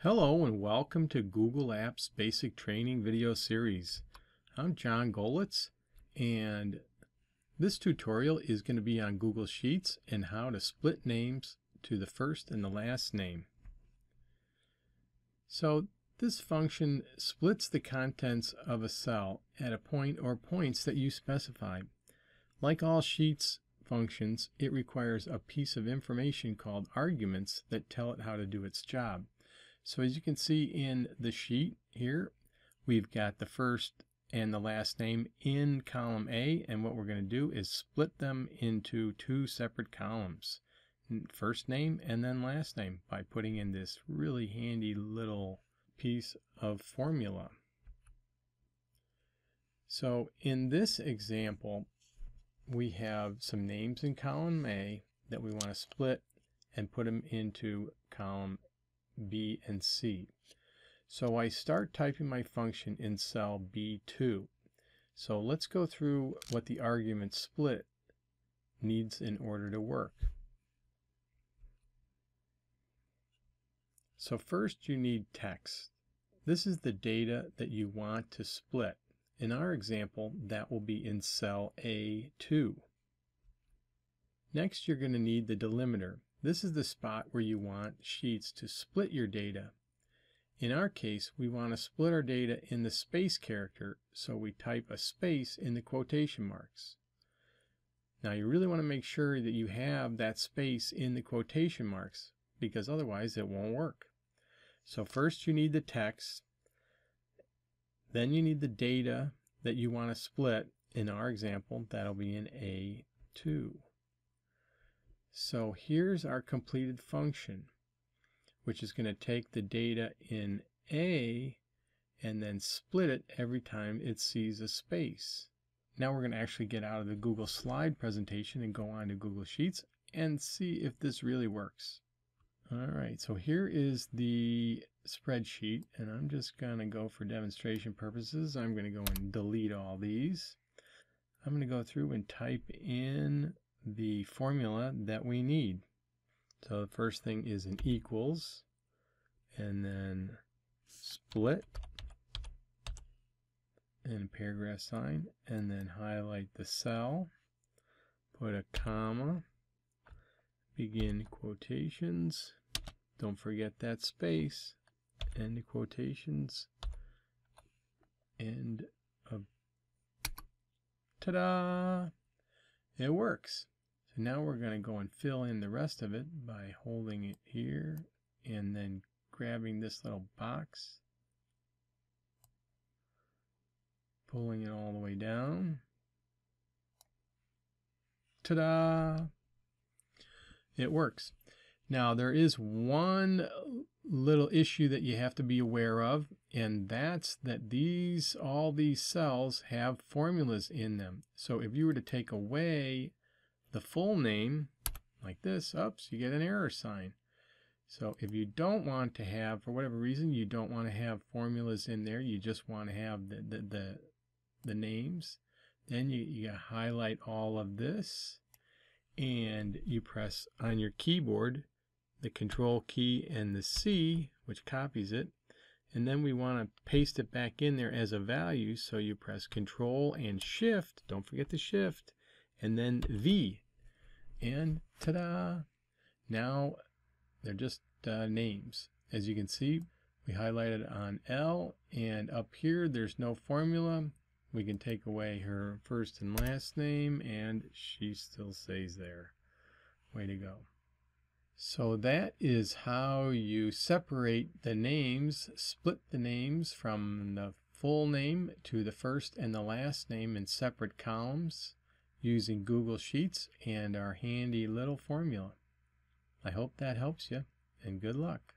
Hello and welcome to Google Apps Basic Training video series. I'm John Golitz, and this tutorial is going to be on Google Sheets and how to split names to the first and the last name. So this function splits the contents of a cell at a point or points that you specify. Like all Sheets functions, it requires a piece of information called arguments that tell it how to do its job. So as you can see in the sheet here, we've got the first and the last name in column A, and what we're going to do is split them into two separate columns, first name and then last name, by putting in this really handy little piece of formula. So in this example, we have some names in column A that we want to split and put them into column B and C. So I start typing my function in cell B2. So let's go through what the argument split needs in order to work. So first you need text. This is the data that you want to split. In our example, that will be in cell A2. Next, you're going to need the delimiter. This is the spot where you want Sheets to split your data. In our case, we want to split our data in the space character, so we type a space in the quotation marks. Now you really want to make sure that you have that space in the quotation marks, because otherwise it won't work. So first you need the text, then you need the data that you want to split. In our example, that'll be in A2. So here's our completed function, which is going to take the data in A and then split it every time it sees a space. Now we're going to actually get out of the Google slide presentation and go on to Google Sheets and see if this really works. Alright, so here is the spreadsheet, and I'm just going to go, for demonstration purposes, I'm going to go and delete all these. I'm going to go through and type in the formula that we need. So the first thing is an equals, and then split, and a paragraph sign, and then highlight the cell, put a comma, begin quotations, don't forget that space, end quotations, end of, ta-da! It works. So now we're going to go and fill in the rest of it by holding it here and then grabbing this little box, pulling it all the way down. Ta-da! It works. Now there is one little issue that you have to be aware of, and that's that all these cells have formulas in them. So if you were to take away the full name like this, oops, you get an error sign. So if you don't want to have, for whatever reason, you don't want to have formulas in there, you just want to have the names, then you highlight all of this and you press on your keyboard the Control key and the C, which copies it, and then we want to paste it back in there as a value, so you press Control and Shift, don't forget the Shift, and then V, and ta-da! Now they're just names. As you can see, we highlighted on L, and up here there's no formula. We can take away her first and last name, and she still stays there. Way to go. So that is how you separate the names, split the names from the full name to the first and the last name in separate columns using Google Sheets and our handy little formula. I hope that helps you, and good luck.